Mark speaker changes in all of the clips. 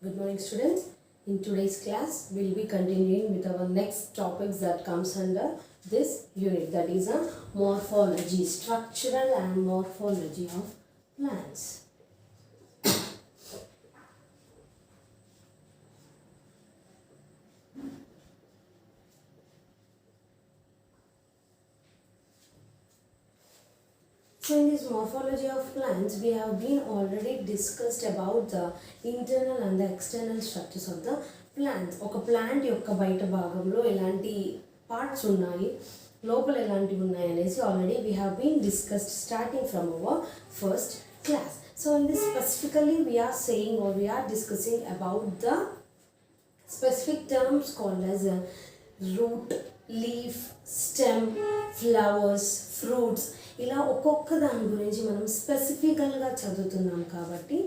Speaker 1: Good morning, students. In today's class, we'll be continuing with our next topics that comes under this unit, that is a morphology, structural and morphology of plants. So in this morphology of plants, we have been already discussed about the internal and the external structures of the plants. ఒక plant యొక్క బయట భాగంలో ఎలాంటి parts ఉన్నాయి, లోపల ఎలాంటివి ఉన్నాయి అనేసి already we have been discussed starting from our first class. So in this specifically we are saying or we are discussing about the specific terms called as a root, leaf, stem, flowers, fruits. ఇలా ఒక్కొక్క దాని గురించి మనం స్పెసిఫికల్గా చదువుతున్నాం కాబట్టి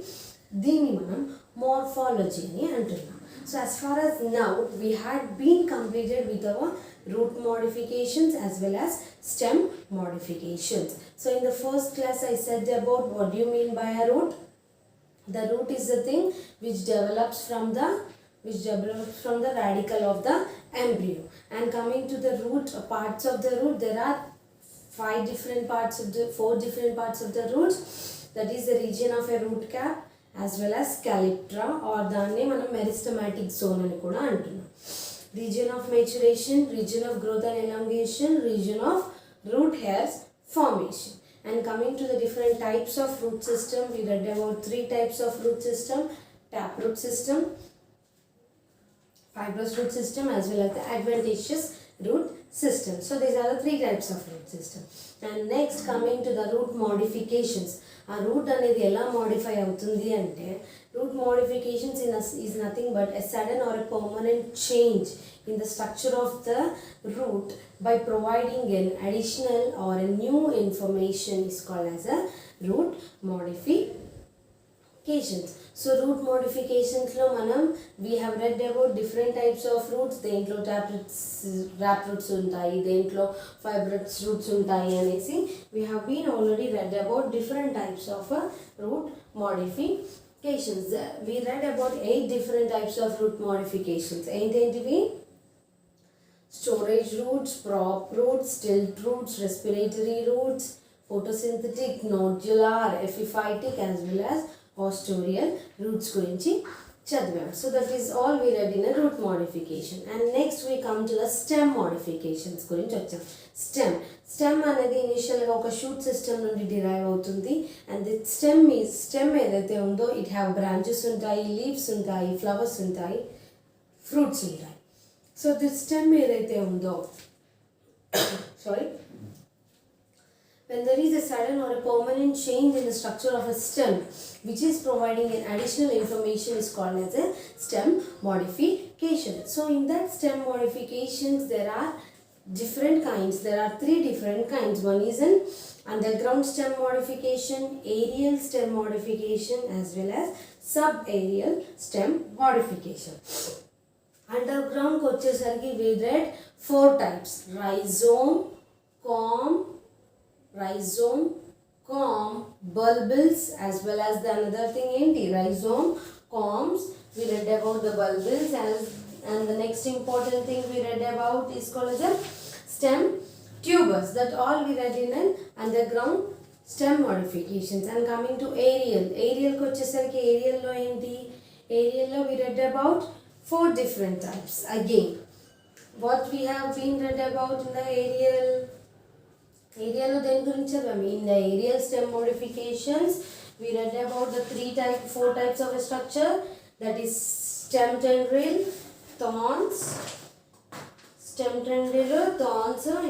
Speaker 1: దీన్ని మనం morphology అని అంటున్నాం. So as far as now we had been completed with our root modifications as well as stem modifications. So in the first class I said about what do you mean by a root. The root is the thing which develops from the radical of the embryo. And coming to the root parts of the root, there are four different parts of the roots. That is the region of a root cap as well as calyptra, or danne manam meristematic zone ani kuda antunnam. Region of maturation, region of growth and elongation, region of root hairs formation. And coming to the different types of root system, we read about three types of root system: taproot system, fibrous root system, as well as the adventitious root system. So these are the three types of root system. And next coming to the root modifications. A root అనేది ఎలా modify అవుతుంది అంటే, root modifications is nothing but a sudden or a permanent change in the structure of the root by providing an additional or a new information is called as a root modifications. So root modifications lo manam we have read about different types of roots. Dentlo tap roots untayi, dentlo fibrous roots untayi anesi we have been already read about different types of root modifications. We read about 8 different types of root modifications. Entivi: storage roots, prop roots, tilt roots, respiratory roots, photosynthetic, nodular, epiphytic, as well as ostoreal roots గురించి చదివాం. So that is all we read in a root modification. And next we come to the stem modifications గురించి వచ్చాం. Stem అనేది ఇనిషియల్గా ఒక shoot system నుండి derive అవుతుంది. And the stem ఏదైతే ఉందో ఇట్ హ్యావ్ బ్రాంచెస్ ఉంటాయి, లీవ్స్ ఉంటాయి, ఫ్లవర్స్ ఉంటాయి, ఫ్రూట్స్ ఉంటాయి. సో ది స్టెమ్ ఏదైతే ఉందో when there is a sudden or a permanent change in the structure of a stem which is providing an additional information is called as a stem modification. So in that stem modifications there are different kinds. There are 3 different kinds. One is an underground stem modification, aerial stem modification, as well as subaerial stem modification. Underground ko vachesariki we read 4 types: rhizome, bulbils, as well as the another thing enti rhizome, corms. We read about the bulbils, and the next important thing we read about is called as a stem tubers. That all we read in an underground stem modifications. And coming to aerial ko vachesariki aerial lo enti, aerial lo we read about 4 different types. Again, what we have been read about in the aerial దేని గురించి చదివాము? In the aerial stem modifications we read about the 4 types of a structure, that is stem tendril, thorns,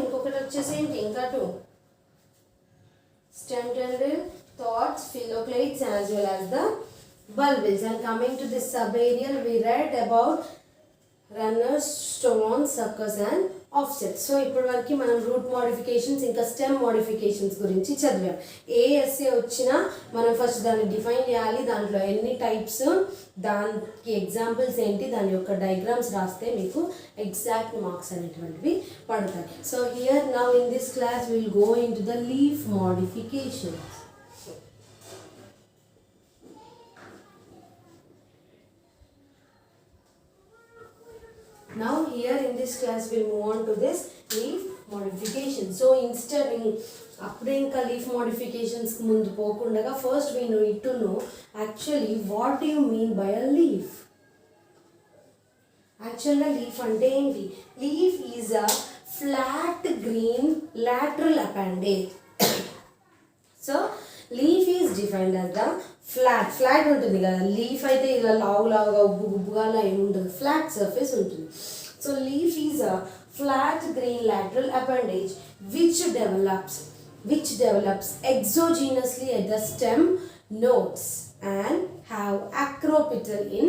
Speaker 1: ఇంకొకటి వచ్చేసి ఏంటి, ఇంకా 2 stem tendril, thorns, phylloclades, as well as the bulbils. And coming to this subaerial we read about runners, stones, suckers, and offsets. So ఇప్పటి వరకు మనం route modifications ఇంకా stem modifications గురించి చదివాం. ఏ ఎస్ఏ వచ్చినా మనం ఫస్ట్ దాన్ని డిఫైన్ చేయాలి, దాంట్లో ఎన్ని టైప్స్, దానికి ఎగ్జాంపుల్స్ ఏంటి, దాని యొక్క డయాగ్రామ్స్ రాస్తే మీకు ఎగ్జాక్ట్ మార్క్స్ అనేటువంటివి పడతాయి. So here now in this class will go in to the leaf modifications. Now here in this class we'll move on to this leaf modification. So instead అప్పుడే ఇంకా leaf మోడిఫికేషన్స్కి ముందు పోకుండా first we need to know actually what you mean by a leaf. యాక్చువల్గా leaf అంటే ఏంటి? Leaf is a flat green lateral appendage. So leaf is defined as the flat ఉంటుంది కదా, leaf అయితే ఇలా లావుగా ఉబ్బుగా అలా ఏమి ఉండదు, ఫ్లాట్ సర్ఫేస్ ఉంటుంది. So leaf is a flat green lateral appendage which develops exogenously at the stem nodes and have acropetal in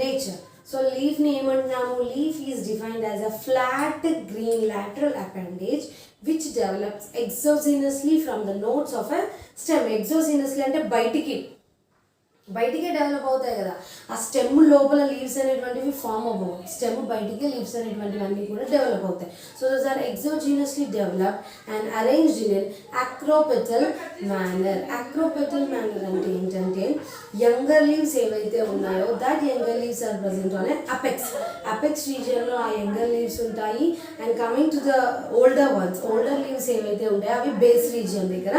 Speaker 1: nature. So leaf name annamu, leaf is defined as a flat green lateral appendage which develops exogenously from the nodes of a stem. Exogenously అంటే బయటికే develop అవుతాయి కదా, ఆ stem లోపల leaves అనేటువంటివి form అవ్వవు, stem బయటికే leaves అనేటువంటివన్నీ కూడా డెవలప్ అవుతాయి. So those are exogenously developed and arranged in acropetal manner. Acropetal manner అంటే ఏంటంటే యంగర్ లీవ్స్ ఏవైతే ఉన్నాయో that younger leaves are present on apex రీజియన్లో ఆ యంగర్ లీవ్స్ ఉంటాయి. And coming to the older leaves ఏవైతే ఉంటాయో అవి బేస్ రీజియన్ దగ్గర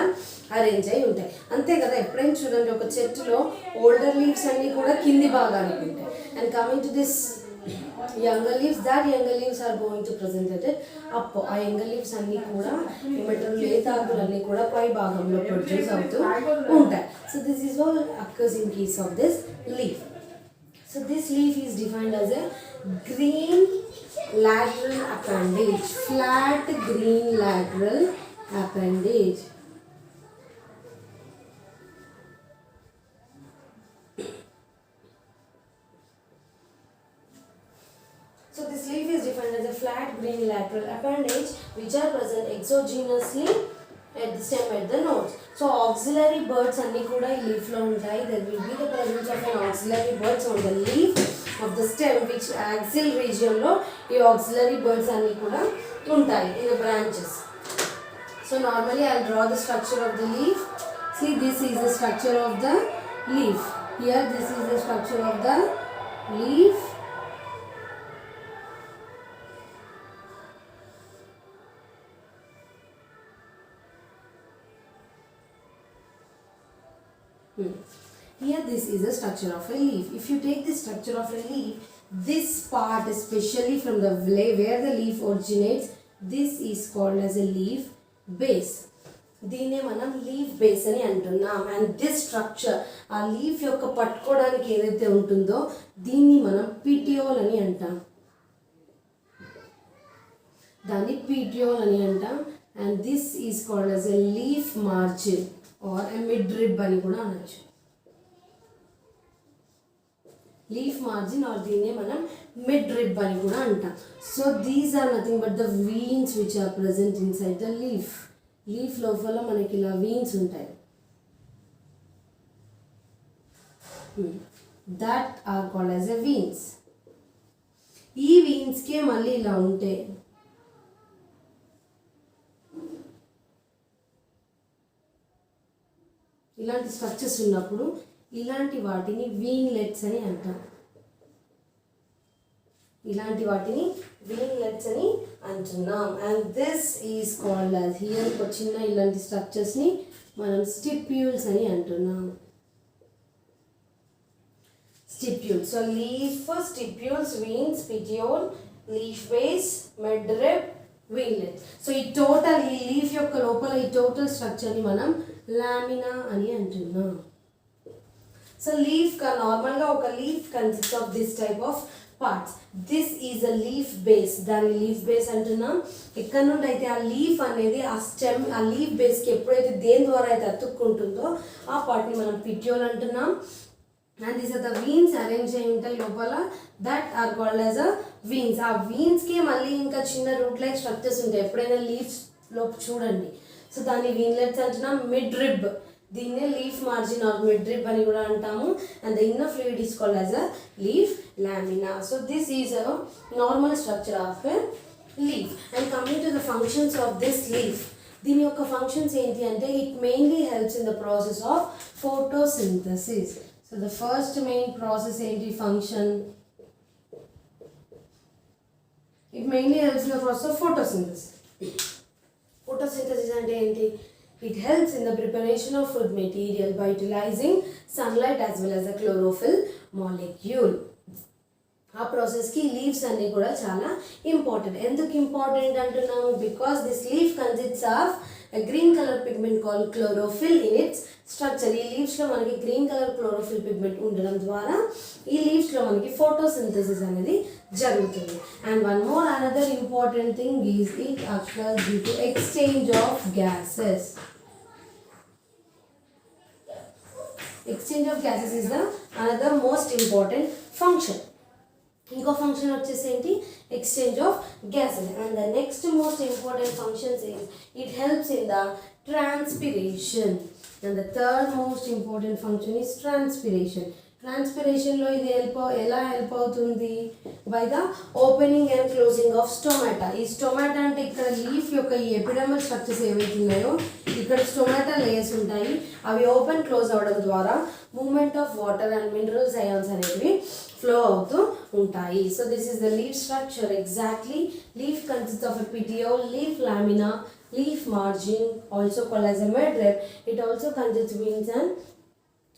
Speaker 1: అరేంజ్ అయి ఉంటాయి. అంతే కదా, ఎప్పుడైనా చూడండి ఒక చెట్టులో ఓల్డర్ లీవ్స్ అన్నీ కూడా కింది భాగానికి ఉంటాయి. And coming to this younger leaves, that younger leaves are going to presented up. ఆ యంగర్ లీవ్స్ అన్నీ కూడా ఏమంటారు, లేతాకులు అన్నీ కూడా పై భాగంలో ప్రొడ్యూస్ అవుతూ ఉంటాయి. So this is all occurs in case of this leaf. So this leaf is defined as a green lateral appendage, flat green lateral appendage. So this leaf is defined as a flat green lateral appendage which are present exogenously at the stem at the nodes. So auxiliary buds అన్ని కూడా ఈ leaf లో ఉంటాయి. There will be the presence of an auxiliary buds on the leaf of the stem which axial region లో ఈ auxiliary buds అన్ని కూడా ఉంటాయి in the branches. So normally I'll draw the structure of the leaf. See, this is the structure of the leaf. Here this is the structure of the leaf. Here this is the structure of a leaf. If you take the structure of a leaf, this part especially from the where the leaf originates, this is called as a leaf base. దీన్నే మనం leaf base అని అంటున్నాం. And this structure, ఆ leaf యొక్క పట్టుకోవడానికి ఏదైతే ఉంటుందో దీన్ని మనం పిటియోల్ అని అంటాం, దాన్ని పిటియోల్ అని అంటాం. And this is called as a leaf margin or a mid rib అని కూడా అనొచ్చు. లీఫ్ మార్జిన్ ఆర్ దీన్నే మనం మిడ్ రిబ్ అని కూడా అంటాం. So these are nothing but the veins which are present inside the leaf. Leaf లోపల మనకి ఇలా వీన్స్ ఉంటాయి, that are called as a veins. ఈ వీన్స్కే మళ్ళీ ఇలా ఉంటాయి, ఇలాంటి స్ట్రక్చర్స్ ఉన్నప్పుడు ఇలాంటి వాటిని వీన్లెట్స్ అని అంటాం. ఇలాంటి వాటిని వీన్లెట్స్ అని అంటున్నాం. And this is called as, here చిన్న ఇలాంటి స్ట్రక్చర్స్ని మనం స్టిప్యూల్స్ అని అంటున్నాం. Stipules. So leaf, stipules, veins, petiole, leaf base, mid rib, veinlet. So ఈ టోటల్, ఈ లీఫ్ యొక్క లోపల ఈ టోటల్ స్ట్రక్చర్ని మనం లామినా అని అంటున్నాం. సో లీఫ్ నార్మల్గా ఒక leaf consist of this type of parts. This is a leaf base, దాన్ని లీఫ్ బేస్ అంటున్నాం. ఎక్కడ నుండి అయితే ఆ లీఫ్ అనేది ఆ స్టెమ్, ఆ లీఫ్ బేస్కి ఎప్పుడైతే దేని ద్వారా అయితే అతుక్కుంటుందో ఆ పార్ట్ని మనం పిటియోల్ అంటున్నాం. And these are the veins arrange అయి ఉంటాయి లోపల, that are called as a veins. ఆ వీన్స్కి మళ్ళీ ఇంకా చిన్న రూట్ లైక్ స్ట్రక్చర్స్ ఉంటాయి, ఎప్పుడైనా లీవ్స్ లోపు చూడండి. సో దాన్ని వీన్లెట్స్ అంటున్నాం. మిడ్ రిబ్, దీన్నే leaf margin or mid rib అని కూడా అంటాము. And the inner fluid is called as a leaf lamina. So this is a normal structure of a leaf. And coming to the functions of this leaf, దీని యొక్క functions ఏంటి అంటే it mainly helps in the process of photosynthesis. So the first main process ఏంటి, function, It mainly helps in the process of photosynthesis. Photosynthesis అంటే ఏంటి? It helps in the preparation of food material by utilizing sunlight as well as the chlorophyll molecule. ఆ ప్రాసెస్కి leaves అన్నీ కూడా చాలా important. ఎందుకు important అంటున్నాము? Because this leaf consists of green colour pigment call chlorophyll in it's structure. ఈ లీవ్స్లో మనకి green colour chlorophyll pigment ఉండడం ద్వారా ఈ లీవ్స్లో మనకి ఫోటోసింథసిస్ అనేది జరుగుతుంది. And one more another important thing is it occurs due to exchange of gases. Exchange of gases is the another most important function. ఇంకో function వచ్చేసి ఏంటి? Exchange of gases. And the next most important functions is it helps in the transpiration. And the third most important function is transpiration. ట్రాన్స్పిరేషన్లో ఇది ఎలా help అవుతుంది? By the opening and closing of stomata. ఈ stomata అంటే ఇక్కడ leaf యొక్క ఈ epidermal structures ఏవైతే ఉన్నాయో ఇక్కడ స్టొమాటా లేయర్స్ ఉంటాయి. అవి ఓపెన్ క్లోజ్ అవ్వడం ద్వారా movement of water and minerals ions అనేవి ఫ్లో అవుతూ ఉంటాయి. So this is the leaf structure exactly. Leaf consist of a petiole, leaf lamina, leaf margin, also called as a midrib. It also consists wings and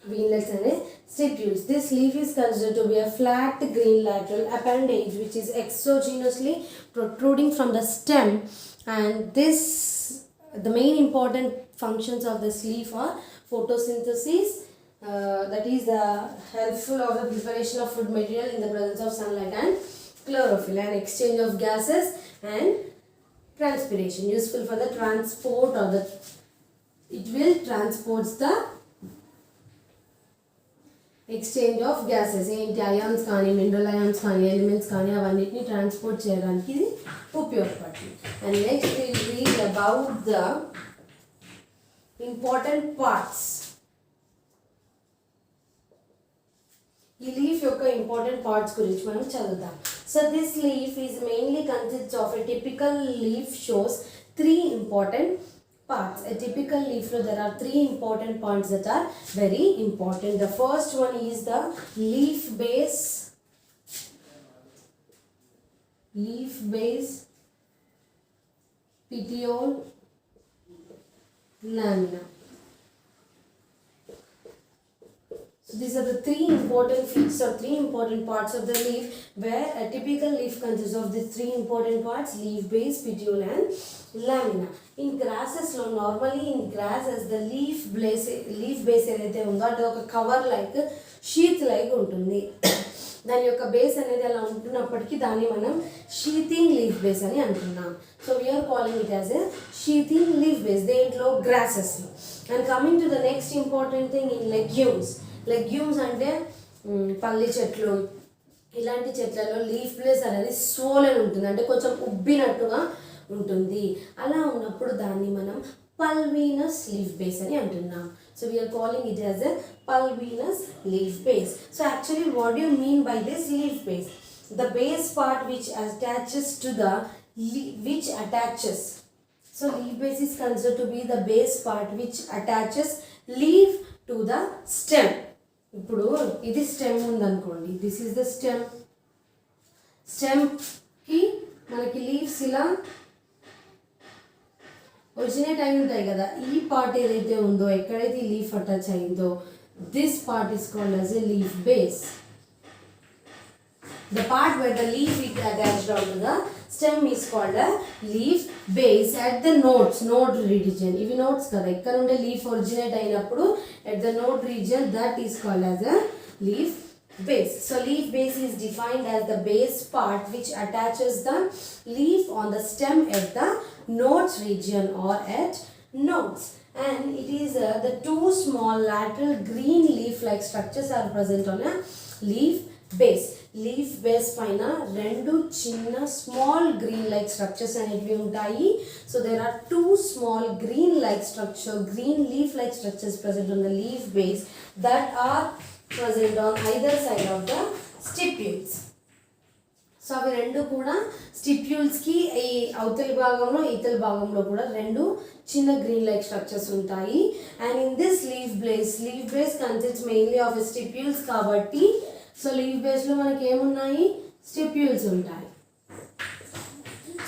Speaker 1: winglets and stipules. This leaf is considered to be a flat green lateral appendage which is exogenously protruding from the stem, and the main important functions of this leaf are photosynthesis, that is helpful of the preparation of food material in the presence of sunlight and chlorophyll, and exchange of gases and transpiration, useful for the transport or it will transports the exchange of gases. ఏంటి? Ions కానీ mineral ions కానీ elements కానీ అవన్నిటిని transport చేయడానికి ఇది ఉపయోగపడుతుంది. And next will read about the important parts. ఈ leaf యొక్క ఇంపార్టెంట్ పార్ట్స్ గురించి మనం చదువుతాం. So this leaf is mainly consists of a typical leaf shows 3 important parts. A typical leaf flow, there are 3 important parts that are very important. The first one is the leaf base, petiole, lamina. So these are the 3 important features or 3 important parts of the leaf, where a typical leaf consists of these 3 important parts: leaf base, petiole and lamina. In grasses lo normally in grasses the leaf base ఏదైతే ఉందో అది ఒక cover like sheath like ఉంటుంది. దాని యొక్క base అనేది అలా ఉంటున్నప్పటికీ దాన్ని మనం షీతింగ్ లీఫ్ బేస్ అని అంటున్నాం. So we are calling it as a sheathing leaf base దేంట్లో? గ్రాసెస్లో. And coming to the next important thing in legumes. Legumes అంటే పల్లి చెట్లు, ఇలాంటి చెట్లలో లీఫ్ బేస్ అనేది స్వోలెన్ ఉంటుంది, అంటే కొంచెం ఉబ్బినట్టుగా ఉంటుంది. అలా ఉన్నప్పుడు దాన్ని మనం పల్వీనస్ లీఫ్ బేస్ అని అంటున్నాం. So we are calling it as a pulvinus leaf base. So actually what you mean by this leaf base? The base part which attaches to the So leaf base is considered to be the base part which attaches leaf to the stem. ఇప్పుడు ఇది stem ఉందనుకోండి, this is the stem. స్టెమ్కి మనకి leaves ఇలా originate అయి ఉంటాయి కదా. ఈ part ఏదైతే ఉందో, ఎక్కడైతే ఈ లీఫ్ అటాచ్ అయిందో, this part is called as a leaf base. The part where the leaf is attached onto the stem is called a leaf base at the node region. Ivi nodes kada, ikkada unde leaf originate ayinappudu at the node region, that is called as a leaf base. So leaf base is defined as the base part which attaches the leaf on the stem at the nodes region or at nodes. And it is the 2 small lateral green leaf like structures are present on a leaf base. Leaf base పైన 2 చిన్న small green like structures అనేవి ఉంటాయి. So there are 2 small green leaf like structures present on the leaf base that are present on either side of the stipules. So అవి 2 కూడా స్టిప్యూల్స్కి ఈ అవతలి భాగంలో ఈతల భాగంలో కూడా 2 చిన్న గ్రీన్ లైక్ స్ట్రక్చర్స్ ఉంటాయి. And in this leaf base consists mainly of stipules కాబట్టి, సో లీఫ్ బేస్లో మనకి ఏమున్నాయి? స్టిప్యూల్స్ ఉంటాయి.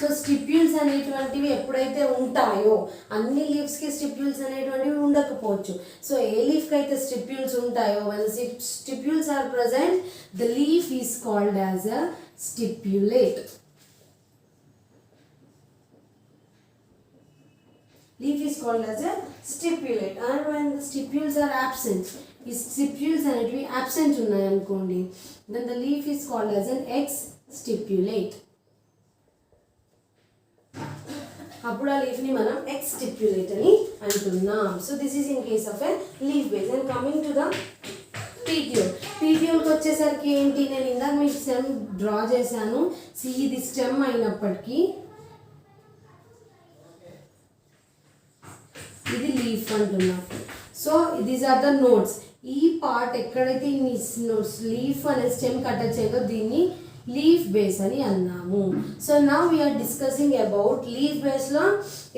Speaker 1: సో స్టిప్యూల్స్ అనేటువంటివి ఎప్పుడైతే ఉంటాయో, అన్ని లీవ్స్కి స్టిప్యూల్స్ అనేటువంటివి ఉండకపోవచ్చు. సో ఏ లీఫ్కి అయితే స్టిప్యూల్స్ ఉంటాయో, when the stipules are present, the leaf is called as a stipulate. Leaf is called as a stipulate. And when the stipules are absent, ఈ స్టిప్యూల్స్ అనేటివి absent ఉన్నాయి అనుకోండి, then the leaf is called as an ex-stipulate. అప్పుడు ఆ లీఫ్ని మనం ex-stipulate అని అంటున్నాం. So this is in case of a leaf base. And coming to the petiole. పీటియోల్కి వచ్చేసరికి ఏంటి, నేను ఇందాక మీకు స్టెమ్ డ్రా చేశాను. ఇది స్టెమ్ అయినప్పటికీ ఇది లీఫ్ అంటున్నాం. So these are the nodes. ఈ పార్ట్ ఎక్కడైతే ఈ నోట్స్ లీఫ్ అనే స్టెమ్ అటాచ్ అయ్యిందో దీన్ని లీఫ్ బేస్ అని అన్నాము. So now we are discussing about leaf బేస్లో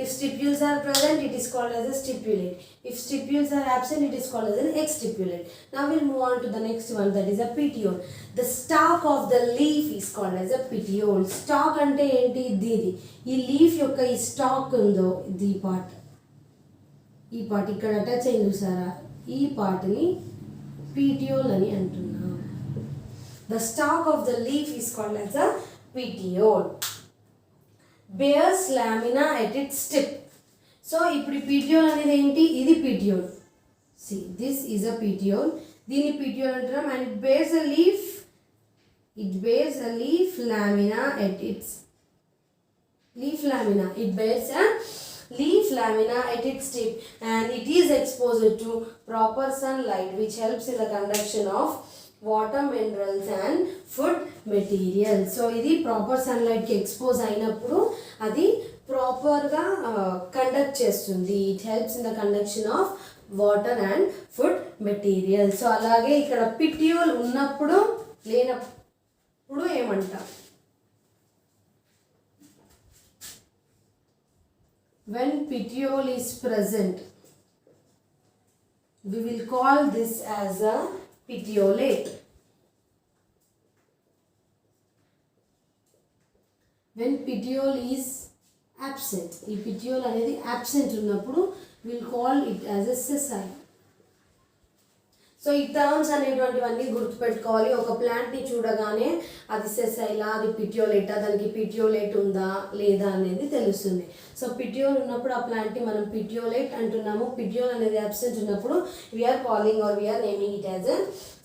Speaker 1: if stipules are present it is called as a stipulate. If stipules are absent it is called as an exstipulate. Now will move on to the next one, that is a petiole. The stalk of the leaf is called as a petiole. Stock అంటే ఏంటి, ఇది ఈ leaf యొక్క ఈ stock ఉందో ఇది part, ఈ part ఇక్కడ అటాచ్ అయింది చూసారా, ఈ పార్ట్ని పీటియోల్ అని అంటున్నాం. The stalk of the leaf is called as a petiole. Bears lamina at its tip. So ఇప్పుడు ఈ పీటియోల్ అనేది ఏంటి, ఇది petiole. See this is a petiole. దీన్ని పీటియోల్ అంటున్నాం. And it bears a leaf, it bears a leaf lamina at its leaf lamina. It bears a leaf lamina at its tip and it is exposed to proper sunlight which helps in the conduction of water, minerals and food materials. So ఇది proper sunlight కి expose అయినప్పుడు అది proper గా conduct చేస్తుంది. It helps in the conduction of water and food material. So అలాగే ఇక్కడ petiole ఉన్నప్పుడు లేనప్పుడు ఏమంటాం, when petiole is present we will call this as a petiolate. When petiole is absent, ఈ petiole అనేది absent ఉన్నప్పుడు we will call it as a sessile. So ఈ terms అనేటువంటివన్నీ గుర్తుపెట్టుకోవాలి. ఒక ప్లాంట్ని చూడగానే అది సెసైలా, అది పిటియోలేటా, దానికి పిటియోలేట్ ఉందా లేదా అనేది తెలుస్తుంది. సో పిటియోల్ ఉన్నప్పుడు ఆ ప్లాంట్ని మనం పిటియోలేట్ అంటున్నాము. పిటియోల్ అనేది అబ్సెంట్ ఉన్నప్పుడు we are calling or we are naming it as a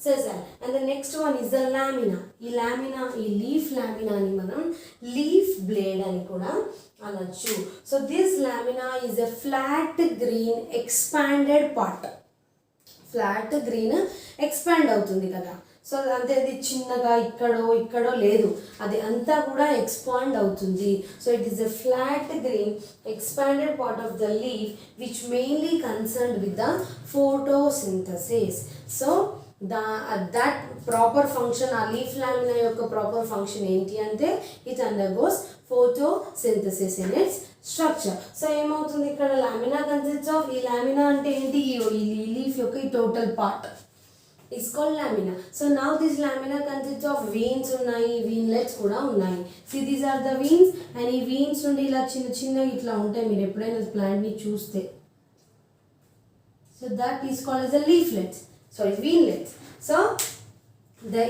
Speaker 1: sessile. And the next one is the lamina. ఈ లామినా, ఈ లీఫ్ లామినాని మనం లీఫ్ బ్లేడ్ అని కూడా అనొచ్చు. So this lamina is a flat green expanded part. Flat green expand అవుతుంది కదా. So అంటే అది చిన్నగా ఇక్కడో లేదు, అది అంతా కూడా ఎక్స్పాండ్ అవుతుంది. So it is a flat green expanded part of the leaf which mainly concerned with the photosynthesis. So that proper function, ఆ లీఫ్ లామినా యొక్క ప్రాపర్ ఫంక్షన్ ఏంటి అంటే it undergoes photosynthesis in its structure. So ఏమవుతుంది ఇక్కడ, lamina consists of, ఈ lamina అంటే ఏంటి, ఈ లీఫ్ యొక్క ఈ total part is called lamina. So now this lamina consists of veins ఉన్నాయి, వీన్లెట్స్ కూడా ఉన్నాయి. See these are the veins. And ఈ వీన్స్ నుండి ఇలా చిన్న ఇట్లా ఉంటాయి మీరు ఎప్పుడైనా ప్లాంట్ని చూస్తే. So that is called as a leaflets, sorry veinlets. So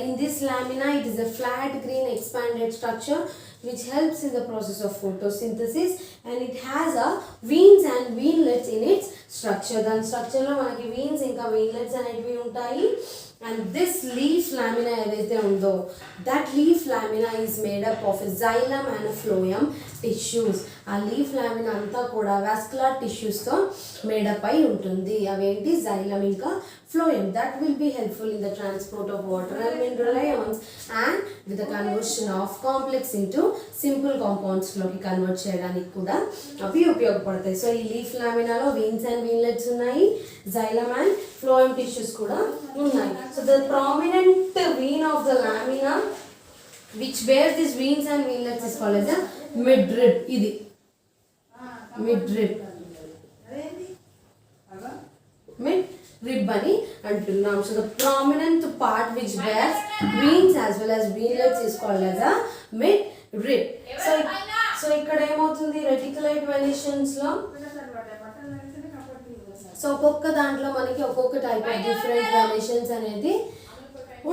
Speaker 1: in this lamina it is a flat green expanded structure which helps in the process of photosynthesis and it has a veins and veinlets in its structure. దాని స్ట్రక్చర్లో మనకి veins ఇంకా veinlets అనేటివి ఉంటాయి. And this leaf lamina ఏదైతే ఉందో, that leaf lamina is made up of a xylem and a phloem tissues. ఆ leaf lamina అంతా కూడా వాస్కులర్ టిష్యూస్తో మేడప్ అయి ఉంటుంది. అవేంటి, xylem ఇంకా phloem. That will be helpful in the transport of water and mineral ions and with the conversion of complex into simple compounds లోకి convert చేయడానికి కూడా అవి ఉపయోగపడతాయి. సో ఈ లీఫ్ లామినాలో veins and veinlets ఉన్నాయి, xylem and phloem tissues కూడా ఉన్నాయి. So the prominent vein of the lamina which bears these veins and veinlets is called as a midrib. ఇది midrib, midrib అని అంటున్నాం. So the prominent part which bears veins as well as veinlets is called as a midrib. So ఇక్కడ ఏమవుతుంది reticulate వెనేషన్స్లో so ఒక్కొక్క దాంట్లో మనకి ఒక్కొక్క type of different వెనేషన్స్ అనేది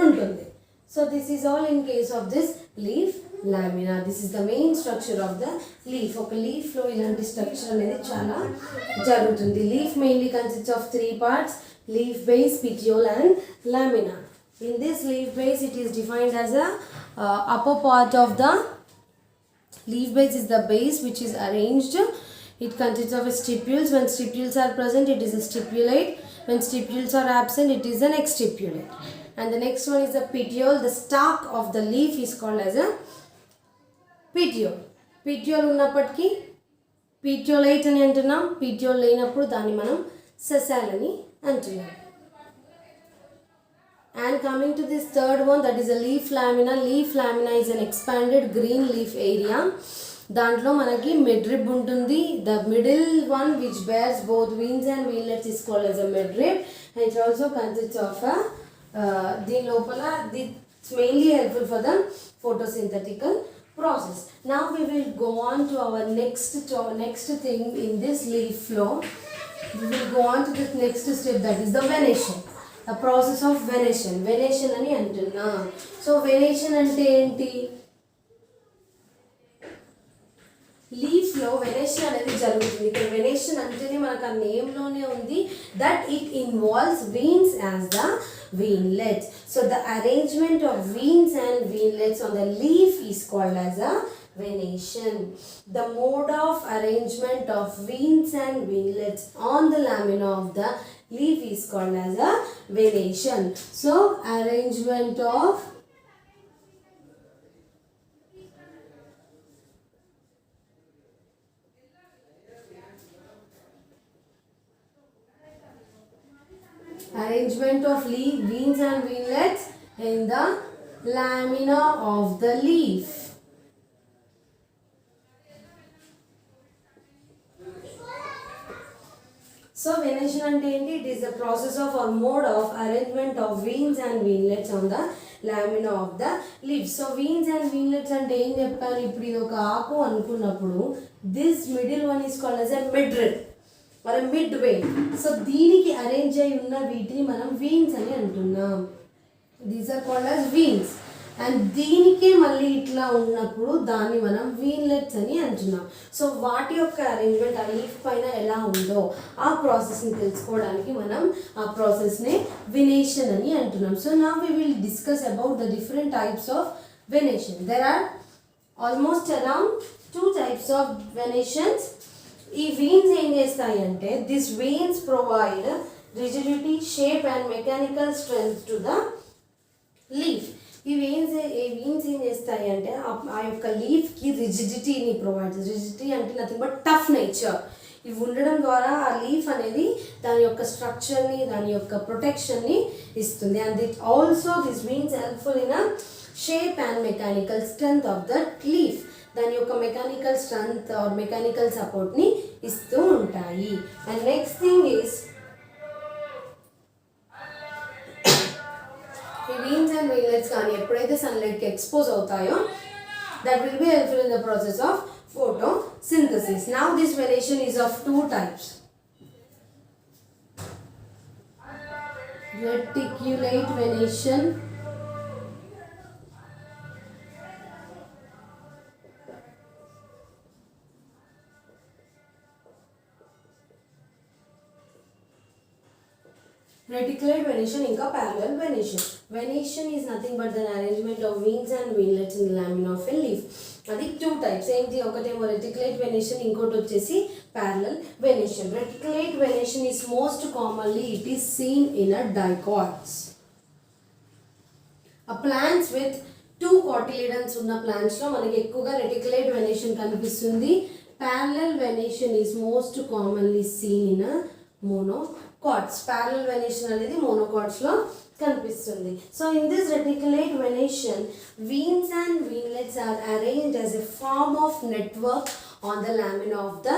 Speaker 1: ఉంటుంది. So this is all in case of this leaf lamina. This is the main structure of the leaf. ఒక లీఫ్లో ఇలాంటి స్ట్రక్చర్ అనేది చాలా జరుగుతుంది. Leaf mainly consists of 3 parts: leaf base, petiole and lamina. In this leaf base it is defined as a upper part of the leaf base is the base which is arranged. It consists of stipules. When stipules are present it is a stipulate. When stipules are absent it is an exstipulate. And the next one is the petiole. The stalk of the leaf is called as a petiole. Petiole ఉన్నప్పటికీ petiolate అని అంటున్నాం. petiole లేనప్పుడు దాన్ని మనం sessile అని అంటున్నాం. And coming to this third one, that is a leaf lamina. Leaf lamina is an expanded green leaf area. దాంట్లో మనకి midrib ఉంటుంది. The middle one which bears both veins and veins is called as a midrib. And it also consists of a దీని లోపల it's mainly helpful for the photosynthetical process. Now we will go on to our next thing in this leaf flow. We will go on to the next step, that is the venation. The process of venation. Venation అని అంటున్నా. So venation అంటే ఏంటి? లీఫ్లో venation అనేది జరుగుతుంది. ఇక్కడ venation అంటేనే మనకు ఆ నేమ్లోనే ఉంది that it involves veins as the veinlets. So the arrangement of veins and veinlets on the leaf is called as a venation. The mode of arrangement of veins and winglets on the lamina of the leaf is called as a venation. So arrangement of leaf, veins and winglets in the lamina of the leaf. So venation అంటే ఏంటి? It is the process of or mode of arrangement of veins and winglets on the lamina of the leaf. So veins and winglets అంటే ఏం చెప్పారు? ఇప్పుడు ఇది ఒక ఆకు అనుకున్నప్పుడు this middle one is called as a midrib or a mid vein. So దీనికి arrange అయి ఉన్న వీటిని మనం veins అని అంటున్నాం. These are called as veins. And దీనికే మళ్ళీ ఇట్లా ఉన్నప్పుడు దాన్ని మనం వీన్లెట్స్ అని అంటున్నాం. సో వాటి యొక్క అరేంజ్మెంట్ ఆ లీఫ్ పైన ఎలా ఉందో ఆ ప్రాసెస్ని తెలుసుకోవడానికి మనం ఆ ప్రాసెస్ని వెనేషన్ అని అంటున్నాం. So now we will discuss about the different types of venation. There are almost around 2 types of venations. ఈ వీన్స్ ఏం చేస్తాయి అంటే this veins provide rigidity, shape and mechanical strength to the leaf. ఈ veins ఏం చేస్తాయి అంటే ఆ యొక్క లీఫ్కి రిజిడిటీని ప్రొవైడ్. రిజిడిటీ అంటే నథింగ్ బట్ టఫ్ నేచర్. ఇవి ఉండడం ద్వారా ఆ లీఫ్ అనేది దాని యొక్క స్ట్రక్చర్ని, దాని యొక్క ప్రొటెక్షన్ని ఇస్తుంది. And it also this veins helpful in a shape and mechanical strength of the leaf. దాని యొక్క మెకానికల్ స్ట్రెంగ్త్ ఆర్ మెకానికల్ సపోర్ట్ని ఇస్తూ ఉంటాయి. అండ్ నెక్స్ట్ థింగ్ ఈస్ ఈ వీన్స్ అండ్ వీన్లెట్స్ కానీ ఎప్పుడైతే సన్లైట్కి ఎక్స్పోజ్ అవుతాయో that will be helpful in the process of photosynthesis. Now this venation is of 2 types. Reticulate venation reticulate venation ఇంకా parallel venation. Venation is nothing but the arrangement of veins and winglets in the lamina of a leaf. అది 2 types. ఏంటి? ఒకటేమో reticulate venation, ఇంకోటి వచ్చేసి parallel venation. Reticulate venation is most commonly it is seen in a dicots. A plants with 2 cotyledons ఉన్న plants లో మనకి ఎక్కువగా reticulate venation కనిపిస్తుంది. Parallel venation is most commonly seen in a monocots. Parallel venation అనేది monocots లో కనిపిస్తుంది. So in this reticulate venation, veins and winglets are arranged as a form of network on the lamina of the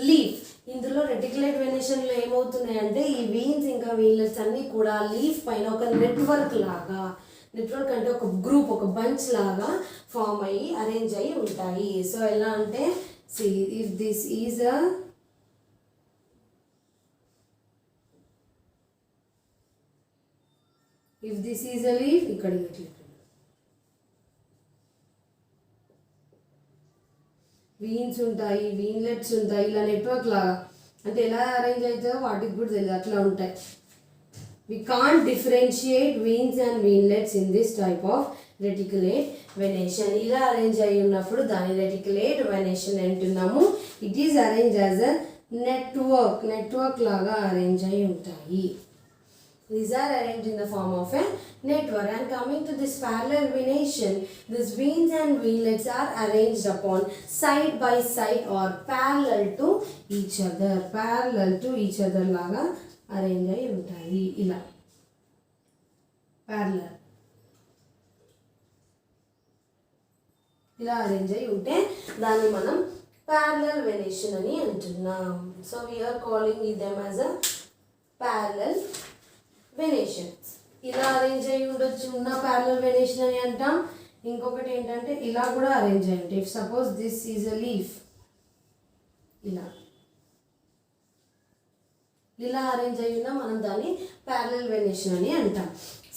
Speaker 1: leaf. ఇందులో reticulate వెనేషన్లో ఏమవుతున్నాయంటే ఈ veins ఇంకా veinlets అన్నీ కూడా leaf పైన ఒక నెట్వర్క్ లాగా నెట్వర్క్ అంటే ఒక గ్రూప్, ఒక బంచ్ లాగా ఫామ్ అయ్యి అరేంజ్ అయ్యి ఉంటాయి. సో ఎలా అంటే see if this is a leaf, ఇక్కడ వీన్స్ ఉంటాయి, వీన్లెట్స్ ఉంటాయి, ఇలా నెట్వర్క్ లాగా. అంటే ఎలా అరేంజ్ అవుతుందో వాటికి కూడా తెలియదు, అట్లా ఉంటాయి. We can't differentiate veins and veinlets in this type of reticulate venation. ఇలా అరేంజ్ అయి ఉన్నప్పుడు దాని రెటిక్యులేట్ వెనేషన్ అంటున్నాము. It is arrange as a network లాగా అరేంజ్ అయి ఉంటాయి. These are arranged in the form of a network. And coming to this parallel venation, these veins and veinlets are arranged upon side by side or parallel to each other లాగా arrange అయి ఉంటాయి. ఇలా parallel ఇలా arrange అయి ఉంటే దాన్ని మనం parallel venation అని అంటున్నాం. So we are calling them as a parallel venations. ఇలా అరేంజ్ అయి ఉండొచ్చు, ఉన్న ప్యారలల్ వెనేషన్ అని అంటాం. ఇంకొకటి ఏంటంటే ఇలా కూడా అరేంజ్ అయి ఉంటాయి. If suppose this is a leaf, ఇలా అరేంజ్ అయి ఉన్నా మనం దాన్ని ప్యారలల్ వెనేషన్ అని అంటాం.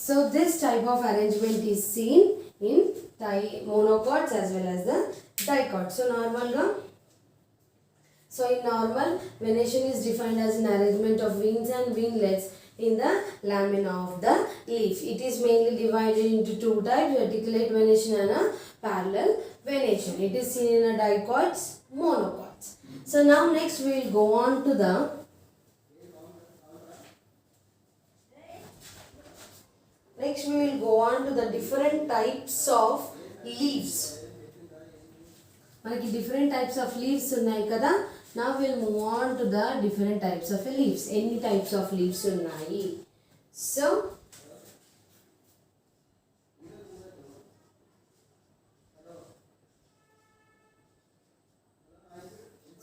Speaker 1: So this type of arrangement is seen in monocots as well as the dicots. So in normal venation is defined as an arrangement of veins and veinlets in the lamina of the leaf. It is mainly divided into two types, reticulate venation and a parallel venation. It is seen in a dicots, monocots. So now next we will go on to the different types of leaves. మనకి different types of leaves ఉన్నాయి కదా. Now we will move on to the different types of leaves. ఎన్ని types of leaves ఉన్నాయి?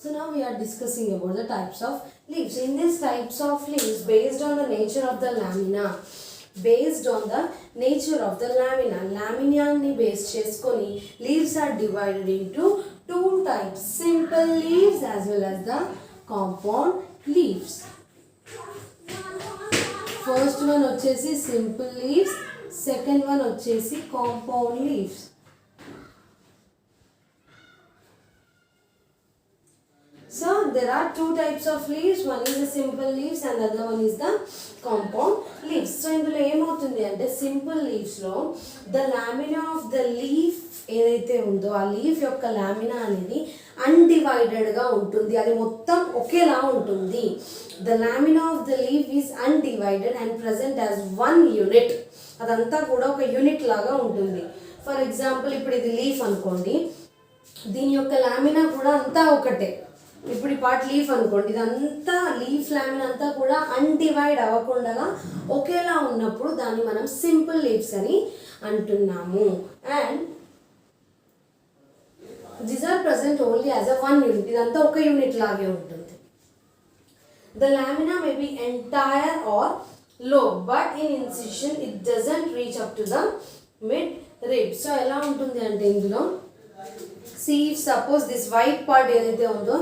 Speaker 1: So now we are discussing about the types of leaves. In these types of leaves, based on the nature of the lamina, లామినాని base చేసుకొని leaves are divided into two types, simple leaves as well as the compound leaves. First one వచ్చేసి simple leaves, second one వచ్చేసి compound leaves. So there are two types of leaves. One is the simple leaves and the other one is the compound leaves. So ఇందులో ఏమవుతుంది అంటే simple లీవ్స్లో the lamina of the leaf ఏదైతే ఉందో ఆ leaf యొక్క lamina అనేది అన్డివైడెడ్గా ఉంటుంది, అది మొత్తం ఒకేలా ఉంటుంది. The lamina of the leaf is undivided and present as one unit. అదంతా కూడా ఒక యూనిట్ లాగా ఉంటుంది. ఫర్ ఎగ్జాంపుల్ ఇప్పుడు ఇది లీఫ్ అనుకోండి, దీని యొక్క లామినా కూడా అంతా ఒకటే. ఇప్పుడు ఈ పార్ట్ లీఫ్ అనుకోండి, ఇదంతా లీఫ్ లామినా అంతా కూడా అన్డివైడ్ అవ్వకుండా ఒకేలా ఉన్నప్పుడు దాన్ని మనం సింపుల్ లీవ్స్ అని అంటున్నాము. And these are present only as a one unit, ఇదంతా ఒక యూనిట్ లాగే ఉంటుంది. The lamina may be entire or లో, but in incision it doesn't reach up to the mid rib. So ఎలా ఉంటుంది అంటే ఇందులో see suppose this white part ఏదైతే ఉందో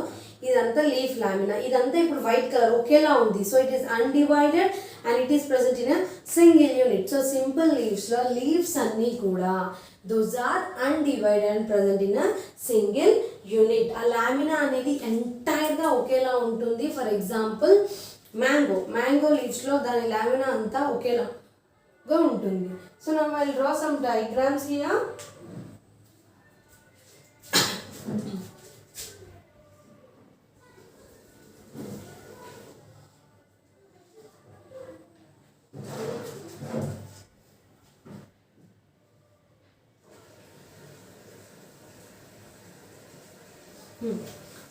Speaker 1: ఇదంతా లీఫ్ లామినా, ఇదంతా ఇప్పుడు వైట్ కలర్ ఒకేలా ఉంది. So it is undivided and it is present in a single unit. So simple లీవ్స్లో లీవ్స్ అన్నీ కూడా those are undivided and present in a single unit. ఆ లామినా అనేది ఎంటైర్గా ఒకేలా ఉంటుంది. ఫర్ ఎగ్జాంపుల్ మ్యాంగో లీవ్స్లో దాని లామినా అంతా ఒకేలాగా ఉంటుంది. So now I will draw some diagrams here.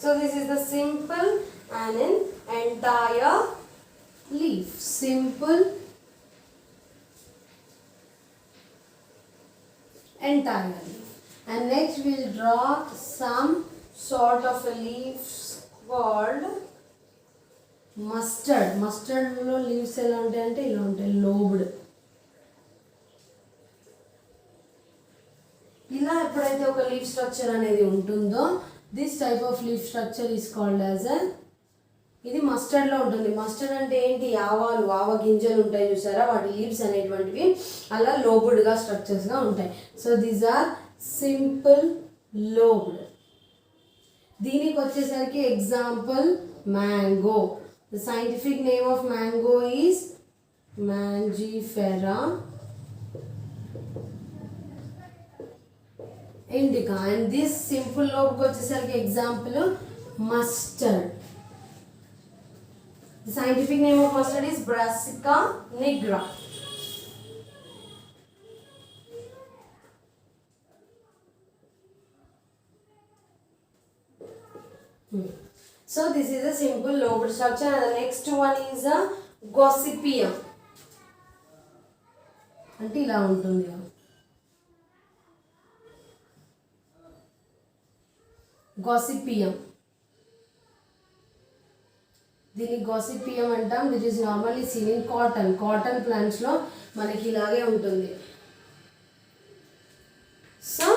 Speaker 1: So this is the simple and an entire leaf. Simple entire leaf. And next we will draw some sort of a leaf called mustard. Mustard lo leaves ఎలా ఉంటాయి అంటే ఇలా ఉంటాయి, lobed. ఇలా ఎప్పుడైతే ఒక leaf structure అనేది ఉంటుందో this type of leaf structure is called as అ, ఇది మస్టర్డ్లో ఉంటుంది. మస్టర్డ్ అంటే ఏంటి, ఆవాలు, ఆవ గింజలు ఉంటాయి చూసారా, వాటి లీవ్స్ అనేటువంటివి అలా లోబుడ్గా స్ట్రక్చర్స్గా ఉంటాయి. So these are simple lobed. దీనికి వచ్చేసరికి example mango. The scientific name of mango is Mangifera indica, and this simple lobe వచ్చేసరికి example mustard. The scientific name of mustard is Brassica nigra. So this is a simple lobed structure, and the next one is a Gossypium. అంటే ఇలా ఉంటుంది. Gossypium. దీన్ని Gossypium అంటాం. This is normally seen in cotton ప్లాంట్స్లో మనకి ఇలాగే ఉంటుంది. So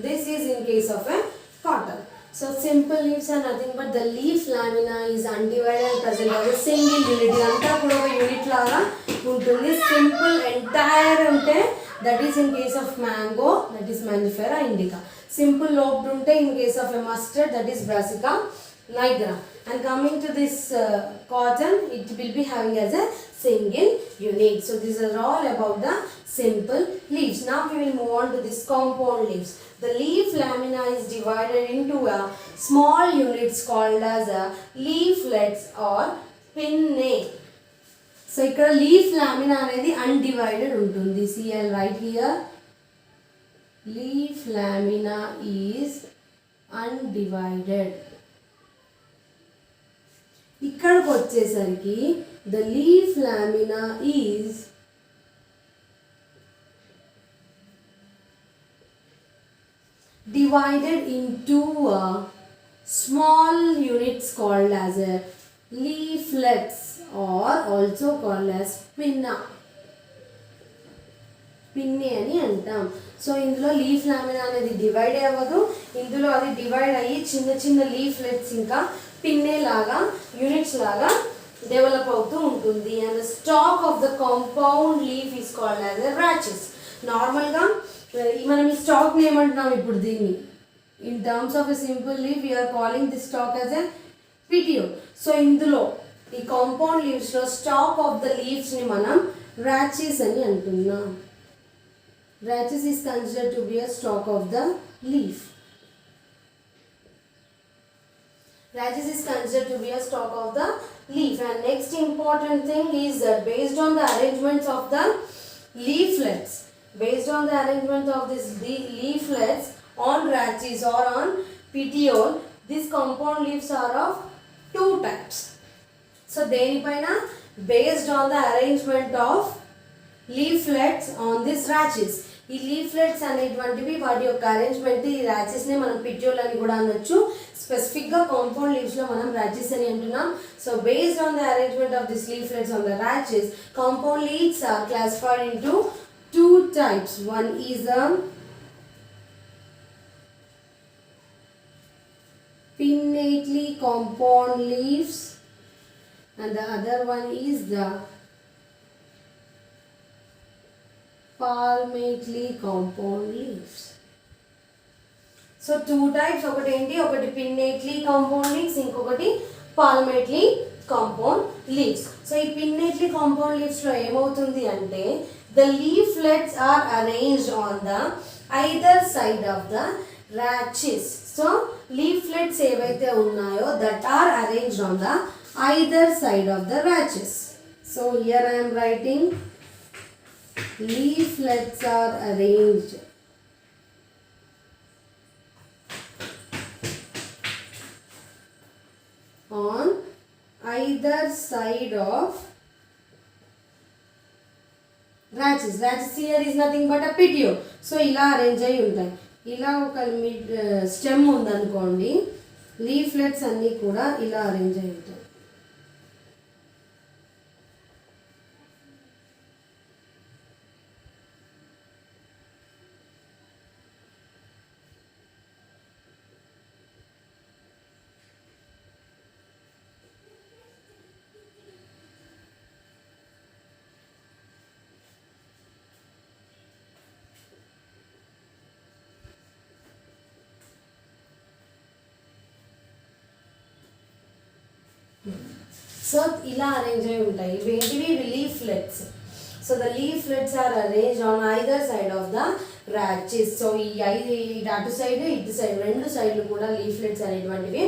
Speaker 1: this is in case of a cotton. So simple leaves are nothing but the leaf lamina is undivided and present as a single unit. ఇదంతా కూడా ఒక unit లాగా ఉంటుంది. Simple entire ఉంటే that is in case of mango, that is Mangifera indica. Simple lobed ఉంటే in case of a mustard, that is Brassica nigra. And coming to this cotton, it will be having as a single unit. So these are all about the simple leaves. Now we will move on to this compound leaves. The leaf lamina is divided into a small units called as a leaflets or pinnae. So ఇక్కడ leaf lamina అనేది undivided ఉంటుంది. See, I'll write here. Leaf lamina is undivided. ఇక్కడికి వచ్చేసరికి the leaf lamina is divided into small units called as a leaflets or also called as pinna. పిన్ని అని అంటాం. So ఇందులో leaf lamina అనేది divide అవ్వదు, ఇందులో అది డివైడ్ అయ్యి చిన్న చిన్న లీఫ్లెట్స్ ఇంకా పిన్నే లాగా యూనిట్స్ లాగా డెవలప్ అవుతూ ఉంటుంది. And the stalk of the compound leaf is called as a rachis. నార్మల్గా మనం ఈ స్టాక్ని ఏమంటున్నాం ఇప్పుడు దీన్ని, in terms of a simple leaf we are calling this stalk as a petiole. So ఇందులో ఈ కాంపౌండ్ లీవ్స్లో స్టాక్ ఆఫ్ ద లీవ్స్ని మనం రాచెస్ అని అంటున్నాం. Raches is considered to be a stalk of the leaf. Raches is considered to be a stalk of the leaf. And next important thing is that based on the arrangements of the leaflets, based on the arrangement of these leaflets on raches or on petiole, these compound leaves are of two types. So denipaina based on the arrangement of leaflets on these raches. ఈ leaflets అనేటువంటివి వాటి యొక్క arrangement, ఈ ర్యాచెస్ని మనం పిట్యూల్ అని కూడా అనొచ్చు. స్పెసిఫిక్గా కాంపౌండ్ లీవ్స్లో మనం ర్యాచెస్ అని అంటున్నాం. So based on the arrangement of this leaflets on the rachis, compound leaves are classified into two types. One is the pinnately compound leaves and the other one is the palmately compound leaves. So two types, ఒకటి ఏంటి, ఒకటి pinnately compound leaves, ఇంకొకటి palmately compound leaves. So ఈ pinnately compound leaves లో ఏమవుతుంది అంటే the leaflets are arranged on the either side of the raches. So leaflets ఏవైతే ఉన్నాయో that are arranged on the either side of the raches. So here I am writing leaflets are arranged on either side of raches. Raches here is nothing but a petiole. So ఇలా arrange అయి ఉంటాయి. ఇలా ఒక stem ఉందనుకోండి, leaflets అన్నీ కూడా ఇలా arrange అయి ఉంటాయి. సో ఇలా అరేంజ్ అయి ఉంటాయి. ఇవేంటివి leaflets. So the leaflets are arrange on either side of the branches. So ఈ అటు సైడ్ ఇటు సైడ్ రెండు సైడ్లు కూడా లీఫ్లెట్స్ అనేటువంటివి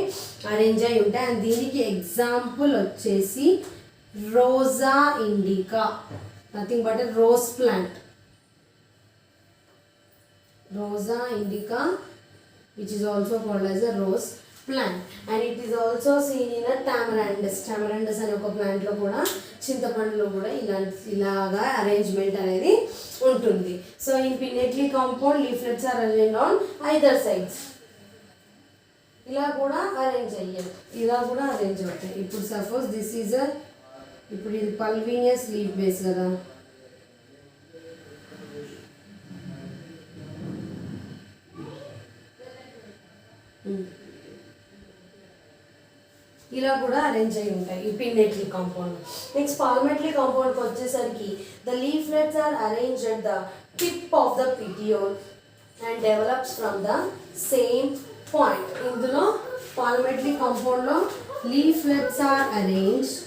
Speaker 1: అరేంజ్ అయి ఉంటాయి. అండ్ దీనికి ఎగ్జాంపుల్ వచ్చేసి Rosa indica, nothing but rose plant. Rosa indica, which is also called as a rose plant, and it is also seen in a tamarandus. Tamarandus అనే ఒక ప్లాంట్లో కూడా చింతపండులో కూడా ఇలాగా అరేంజ్మెంట్ అనేది ఉంటుంది. So in pinnately compound leaflets are arranged on either sides. ఇలా కూడా అరేంజ్ అయ్యాయి, ఇలా కూడా అరేంజ్ అవుతాయి. ఇప్పుడు సపోజ్ దిస్ ఈజ్ ఇప్పుడు ఇది పల్వీనియస్ లీఫ్ బేస్ కదా, ఇలా కూడా అరేంజ్ అయి ఉంటాయి ఈ పిన్నెట్లీ కాంపౌండ్. నెక్స్ట్ పాల్మెట్లీ కాంపౌండ్కి వచ్చేసరికి the leaflets are arranged at the tip of the petiole and develops from the same point. ఇందులో పాల్మెట్లీ కాంపౌండ్లో leaflets are arranged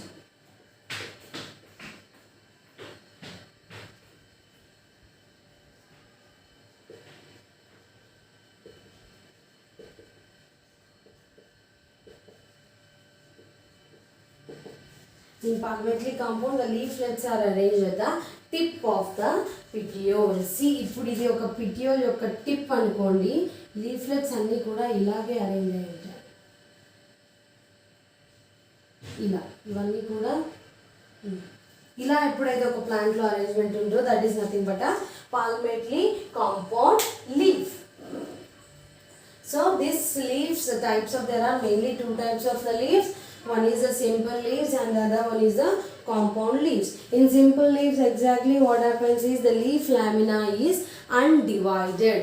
Speaker 1: in palmetly compound the leaflets are arranged at the tip of the petiole. See ఇప్పుడు ఇది ఒక petiole యొక్క tip అనుకోండి, leaflets అన్నీ కూడా ఇలాగే అరేంజ్ అయి ఉంటాయి. ఇలా ఇవన్నీ కూడా ఇలా ఎప్పుడైతే ఒక ప్లాంట్లో అరేంజ్మెంట్ ఉందో that is nothing but a palmetly compound leaf. So this leaves, the types of, there are mainly two types of the leaves. One is the simple leaves and the other one is the compound leaves. In simple leaves exactly what happens is the leaf lamina is undivided.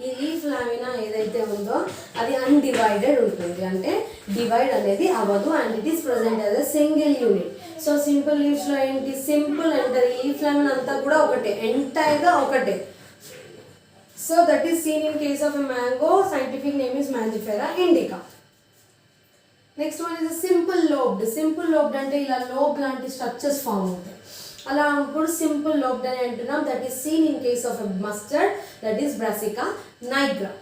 Speaker 1: ఈ leaf lamina ఏదైతే ఉందో అది undivided ఉంటుంది, అంటే divide అనేది అవ్వదు, and it is present as a single unit. So simple లీవ్స్లో ఏంటి, సింపుల్ అంటారు, ఈ లీఫ్ లామినా అంతా కూడా ఒకటే, ఎంటైర్గా ఒకటే. So that is seen in case of a mango. Scientific name is Mangifera indica. Next one is a simple lobed. Simple lobed అంటే ఇలా లోబ్ లాంటి స్ట్రక్చర్స్ ఫామ్ అవుతాయి. అలా ఇప్పుడు సింపుల్ lobed అని అంటున్నాం. That is seen in case of a mustard, that is brassica నైగ్రా.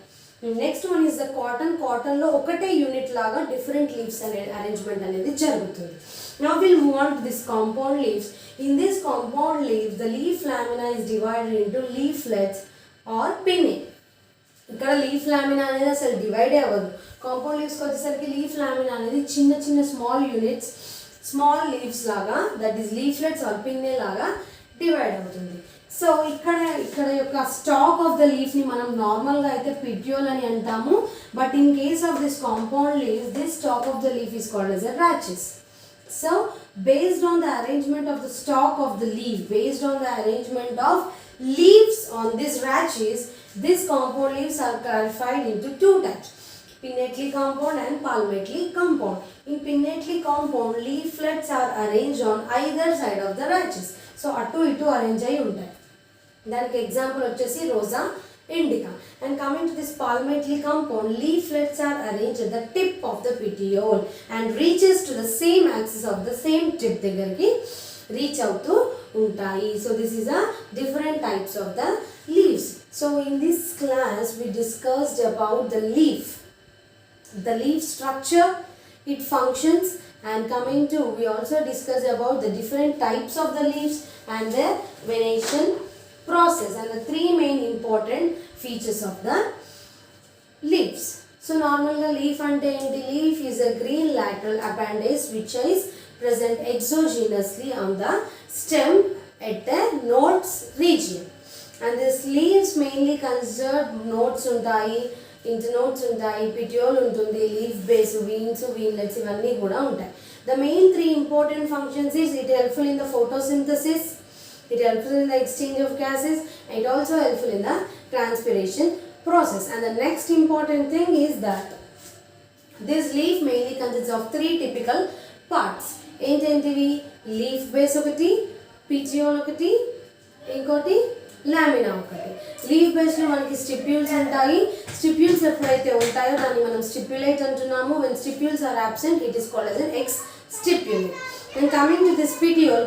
Speaker 1: Next one is the cotton. కాటన్లో ఒకటే యూనిట్ లాగా డిఫరెంట్ లీవ్స్ అనే అరేంజ్మెంట్ అనేది జరుగుతుంది. Now we'll move on to this compound leaves. In this compound leaves, the leaf lamina is divided into leaflets or pinnae. ఇక్కడ leaf lamina అనేది అసలు డివైడే అవ్వదు. కాంపౌండ్ లీవ్స్కి వచ్చేసరికి లీఫ్ లామినా అనేది చిన్న చిన్న స్మాల్ యూనిట్స్, స్మాల్ లీవ్స్ లాగా, దట్ ఈస్ లీఫ్లెట్స్ ఆర్ పిన్నే లాగా డివైడ్ అవుతుంది. సో ఇక్కడ యొక్క స్టాక్ ఆఫ్ ద లీఫ్ని మనం నార్మల్గా అయితే పిట్యూల్ అని అంటాము, but in case of this compound leaves this stock of the leaf is called as a rachis. So based on the arrangement of the stalk of the leaf, based on the arrangement of leaves on this rachis, these compound leaves are classified into two types, pinnately compound and palmately compound. In pinnately compound, leaflets are arranged on either side of the rachis. So అటు ఇటు arrange అయి ఉంటాయి. దానికి example వచ్చేసి రోజా indica. And coming to this palmately compound, leaflets are arranged at the tip of the petiole and reaches to the same axis of the same tip దగ్గరికి reach అవుతూ ఉంటాయి. So this is a different types of the leaves. So in this class we discussed about the leaf structure, its functions, and coming to we also discussed about the different types of the leaves and their venation process and the three main important features of the leaves. So normally leaf ante enti, leaf is a green lateral appendage which is present exogenously on the stem at the nodes region, and these leaves mainly considered nodes ఉంటాయి, internodes ఉంటాయి, petiole ఉంటుంది, leaf base, veins, veinlets ఇవన్నీ కూడా ఉంటాయి. The main three important functions is it helpful in the photosynthesis, it helpful in the exchange of gases, and it also helpful in the transpiration process. And the next important thing is that this leaf mainly consists of three typical parts. ఏంటేంటివి, leaf base ఒకటి, petiole ఒకటి, ఇంకోటి lamina ఒకటి. Leaf బేస్లో మనకి stipules ఉంటాయి. Stipules ఎప్పుడైతే ఉంటాయో దాన్ని మనం స్టిప్యులేట్ అంటున్నాము. When stipules are absent it is called as an exstipulate. And coming to this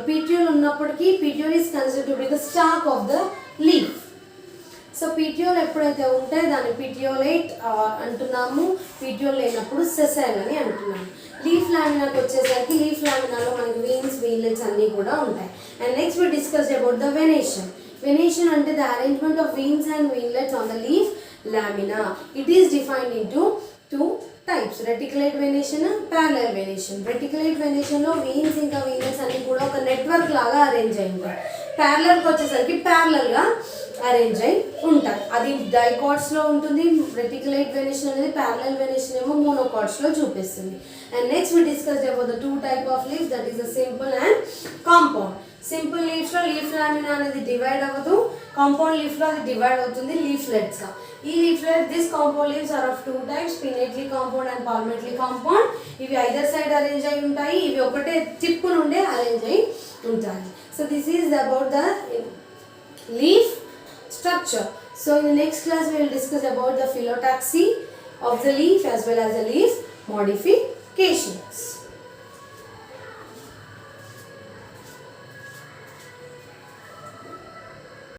Speaker 1: petiole ఉన్నప్పటికీ petiole is considered to be the stalk of the leaf. So petiole ఎప్పుడైతే ఉంటే దాన్ని పిటియోలేట్ అంటున్నాము. పిటియోల్ లేనప్పుడు సెసైల్ అని అంటున్నాము. Leaf లామినాకి వచ్చేసరికి leaf లామినాలో మనకి వీన్స్ వీన్లెట్స్ అన్నీ కూడా ఉంటాయి. And next we discuss about the venation. Venation అంటే the arrangement of veins and veinlets on the leaf lamina. It is defined into two types, reticulate venation, parallel venation. Reticulate వెనేషన్లో veins ఇంకా veinlets అన్నీ కూడా ఒక network లాగా arrange అయి ఉంటాయి. ప్యారలల్కి వచ్చేసరికి ప్యారలల్గా అరేంజ్ అయి ఉంటాయి. అది డైకాట్స్లో ఉంటుంది. రెటికులేట్ వెనేషన్ అనేది, ప్యారలల్ వెనేషన్ ఏమో మోనోకాట్స్లో చూపిస్తుంది. And next we discuss about the two type of leaves, that is the simple and compound. Simple లీవ్స్లో లీఫ్ లామినా అనేది డివైడ్ అవ్వదు. కాంపౌండ్ లీఫ్లో అది డివైడ్ అవుతుంది లీఫ్లెట్స్గా. ఈ leaflet this compound leaves are of two types, pinnately compound and palmately compound. ఇవి either side arrange అయి ఉంటాయి. ఇవి ఒకటే టిప్ నుండే అరేంజ్ అయి ఉంటాయి. So this is about the leaf structure. So in the next class we will discuss about the phyllotaxy of the leaf as well as the leaf modifications.